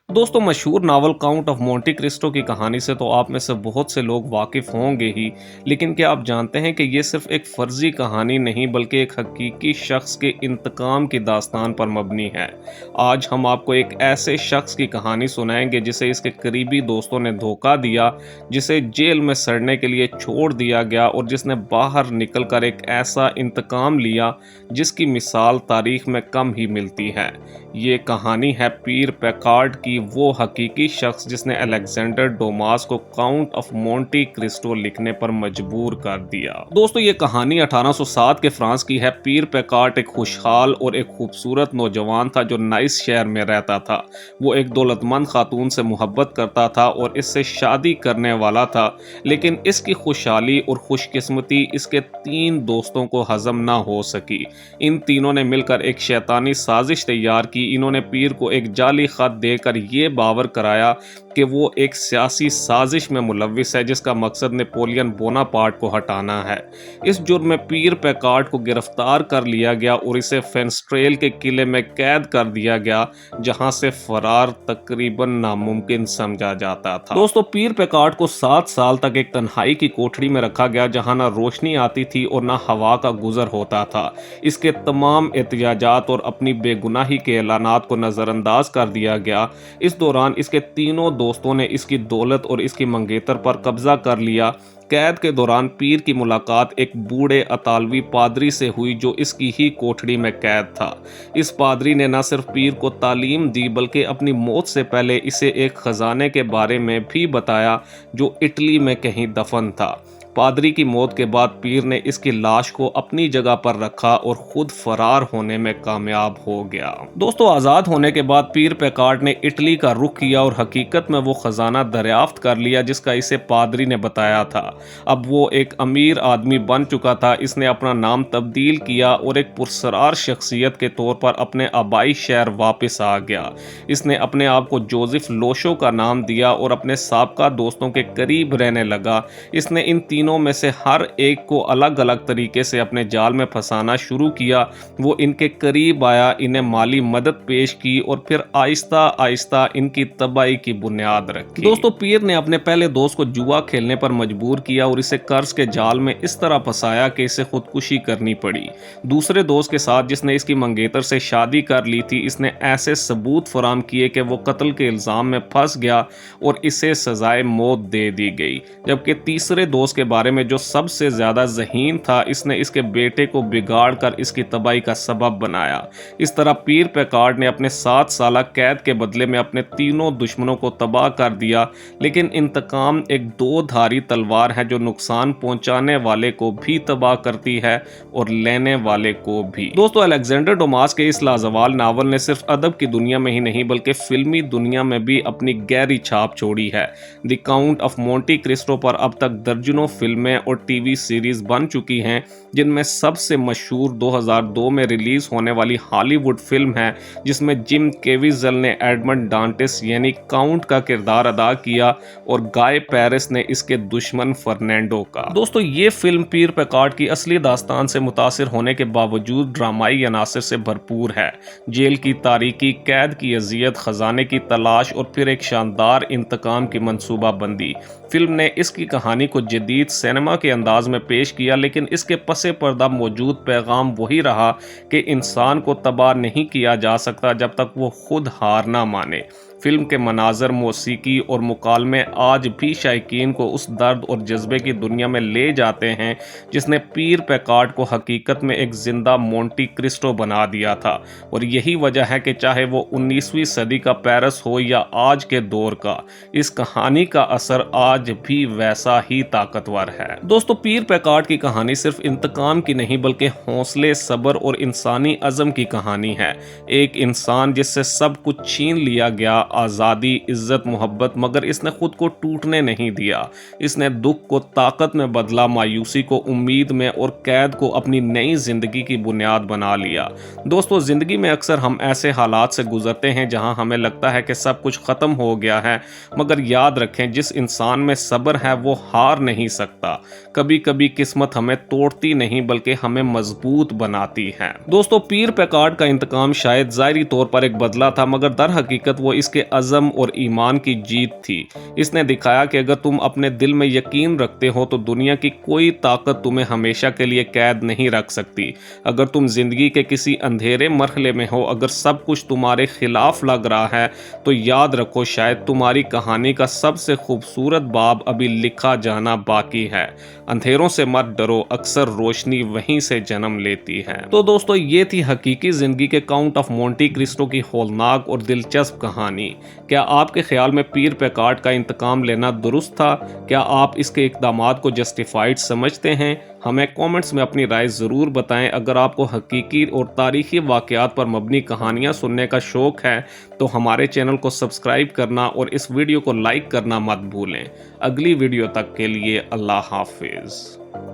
दोस्तों मशहूर novel count of Monte Cristo की कहानी से तो आप में से बहुत से लोग वाकिफ होंगे ही, लेकिन क्या आप जानते हैं कि ये सिर्फ एक फर्जी कहानी नहीं बल्कि एक हकीकी शख्स के इंतकाम की दास्तान पर मबनी है। आज हम आपको एक ऐसे शख्स की कहानी सुनाएंगे जिसे इसके करीबी दोस्तों ने धोखा दिया, जिसे जेल में सड़ने के लिए छोड़ दिया गया और जिसने बाहर निकलकर एक ऐसा इंतकाम लिया जिसकी मिसाल तारीख में कम ही मिलती है। ये कहानी है पीर पैकार्ड की, वो हकीकी शख्स जिसने अलेक्जेंडर डोमास को काउंट ऑफ मोंटी क्रिस्टो लिखने पर मजबूर कर दिया। दोस्तों ये कहानी 1807 के फ्रांस की है। पीर पैकार्ड एक खुशहाल और एक खूबसूरत नौजवान था जो नाइस शहर में रहता था। वो एक दौलतमंद खातून से मोहब्बत करता था और इससे शादी करने वाला था, लेकिन इसकी खुशहाली और खुशकिस्मती इसके 3 दोस्तों को हजम ना हो सकी। इन तीनों ने मिलकर एक शैतानी साजिश तैयार की। इन्होंने पीर को एक जाली खत देकर ये बावर कराया कि वो एक सियासी साजिश में मुलविस है जिसका मकसद नेपोलियन बोनापार्ट को हटाना है। इस जुर्म में पीर पैकार्ड को गिरफ्तार कर लिया गया और इसे फेनस्ट्रेल के किले में कैद कर दिया गया, जहां से फरार तकरीबन नामुमकिन समझा जाता था। दोस्तों पीर पैकार्ड को 7 साल तक एक तन्हाई की कोठरी में रखा गया जहां ना रोशनी आती थी और ना हवा का गुजर होता था। इसके तमाम एहतिजाजात और अपनी बेगुनाही के ऐलानात को नजरअंदाज कर दिया गया। इस दौरान इसके तीनों दोस्तों ने इसकी दौलत और इसकी मंगेतर पर कब्जा कर लिया। कैद के दौरान पीर की मुलाकात एक बूढ़े अतालवी पादरी से हुई जो इसकी ही कोठरी में कैद था। इस पादरी ने न सिर्फ पीर को तालीम दी बल्कि अपनी मौत से पहले इसे एक खजाने के बारे में भी बताया जो इटली में कहीं दफन था। पादरी की मौत के बाद पीर ने इसकी लाश को अपनी जगह पर रखा और खुद फरार होने में कामयाब हो गया। दोस्तों आज़ाद होने के बाद पीर पैकार्ड ने इटली का रुख किया और हकीकत में वो खजाना दरियाफ्त कर लिया जिसका इसे पादरी ने बताया था। अब वो एक अमीर आदमी बन चुका था। इसने अपना नाम तब्दील किया और एक पुरसरार शख्सियत के तौर पर अपने आबाई शहर वापस आ गया। इसने अपने आप को जोसेफ लोशो का नाम दिया और अपने साबका दोस्तों के करीब रहने लगा। इसने इन तीनों में से हर एक को अलग अलग तरीके से अपने जाल में फंसाना शुरू किया। वो इनके करीब आया, इन्हें माली मदद पेश की और फिर आहिस्ता आहिस्ता इनकी तबाही की बुनियाद रखी। दोस्तों पीर ने अपने पहले दोस्त को जुआ खेलने पर मजबूर किया और इसे कर्ज के जाल में इस तरह फंसाया कि इसे खुदकुशी करनी पड़ी। दूसरे दोस्त के साथ जिसने इसकी मंगेतर से शादी कर ली थी, इसने ऐसे सबूत फराम किए कि वो कत्ल के इल्जाम में फंस गया और इसे सजाए मौत दे दी गई। जबकि तीसरे दोस्त के बारे में जो सबसे ज्यादा ज़हीन था, इसने इसके बेटे को बिगाड़ कर इसकी तबाही का सबब बनाया। इस तरह पीर पैकार्ड ने अपने 7 साल कैद के बदले में अपने तीनों दुश्मनों को तबाह कर दिया। लेकिन इंतकाम एक 2 धारी तलवार है जो नुकसान पहुंचाने वाले को भी तबाह करती है और लेने वाले को भी। दोस्तों अलेक्जेंडर डोमास के इस लाजवाब नावल ने सिर्फ अदब की दुनिया में ही नहीं बल्कि फिल्मी दुनिया में भी अपनी गहरी छाप छोड़ी है। The count of Monte Cristo पर अब तक दर्जनों फिल्में और टीवी सीरीज बन चुकी हैं, जिनमें सबसे मशहूर 2002 में रिलीज होने वाली हॉलीवुड फिल्म है जिसमें जिम केविजल ने एडमंड डांटेस यानी काउंट का किरदार अदा किया और गाय पेरिस ने इसके दुश्मन फर्नांडो का। दोस्तों ये फिल्म पीर पैकार्ड की असली दास्तान से मुतासिर होने के बावजूद ड्रामाई अनासर से भरपूर है। जेल की तारीकी, कैद की अजियत, खजाने की तलाश और फिर एक शानदार इंतकाम की मंसूबाबंदी। फिल्म ने इसकी कहानी को जदीद सिनेमा के अंदाज में पेश किया, लेकिन इसके पसे पर्दा मौजूद पैगाम वही रहा कि इंसान को तबाह नहीं किया जा सकता जब तक वो खुद हार ना माने। फिल्म के मनाजर, मौसीकी और मुकालमे आज भी शायकीन को उस दर्द और जज्बे की दुनिया में ले जाते हैं जिसने पीर पैकार्ड को हकीकत में एक जिंदा मोंटी क्रिस्टो बना दिया था। और यही वजह है कि चाहे वो 19वीं सदी का पेरिस हो या आज के दौर का, इस कहानी का असर आज भी वैसा ही ताकतवर है। दोस्तों पीर पैकार्ड की कहानी सिर्फ इंतकाम की नहीं बल्कि हौसले, सब्र और इंसानी अज़म की कहानी है। एक इंसान जिससे सब कुछ छीन लिया गया, आज़ादी, इज्जत, मोहब्बत, मगर इसने खुद को टूटने नहीं दिया। इसने दुख को ताकत में बदला, मायूसी को उम्मीद में और कैद को अपनी नई जिंदगी की बुनियाद बना लिया। दोस्तों जिंदगी में अक्सर हम ऐसे हालात से गुजरते हैं जहां हमें लगता है कि सब कुछ खत्म हो गया है, मगर याद रखें जिस इंसान में सब्र है वो हार नहीं सकता। कभी कभी किस्मत हमें तोड़ती नहीं बल्कि हमें मजबूत बनाती है। दोस्तों पीर पैकार्ड का इंतकाम शायद ज़ाहिरी तौर पर एक बदला था, मगर दर हकीकत वो इसके उसके अज़म और ईमान की जीत थी। इसने दिखाया कि अगर तुम अपने दिल में यकीन रखते हो तो दुनिया की कोई ताकत तुम्हें हमेशा के लिए कैद नहीं रख सकती। अगर तुम ज़िंदगी के किसी अंधेरे मरहले में हो, अगर सब कुछ तुम्हारे खिलाफ लग रहा है, तो याद रखो शायद तुम्हारी कहानी का सबसे खूबसूरत बाब अभी लिखा जाना बाकी है। अंधेरों से मत डरो, अक्सर रोशनी वहीं से जन्म लेती है। तो दोस्तों, ये थी हकीकी जिंदगी के काउंट ऑफ मोंटी क्रिस्टो की हौलनाक और दिलचस्प कहानी। क्या आपके ख्याल में पीर पैकार्ड का इंतकाम लेना दुरुस्त था? क्या आप इसके इक़दामात को जस्टिफाइड समझते हैं? हमें कमेंट्स में अपनी राय ज़रूर बताएं। अगर आपको हकीकी और तारीखी वाक़यात पर मबनी कहानियाँ सुनने का शौक़ है तो हमारे चैनल को सब्सक्राइब करना और इस वीडियो को लाइक करना मत भूलें। अगली वीडियो तक के लिए अल्लाह हाफिज़।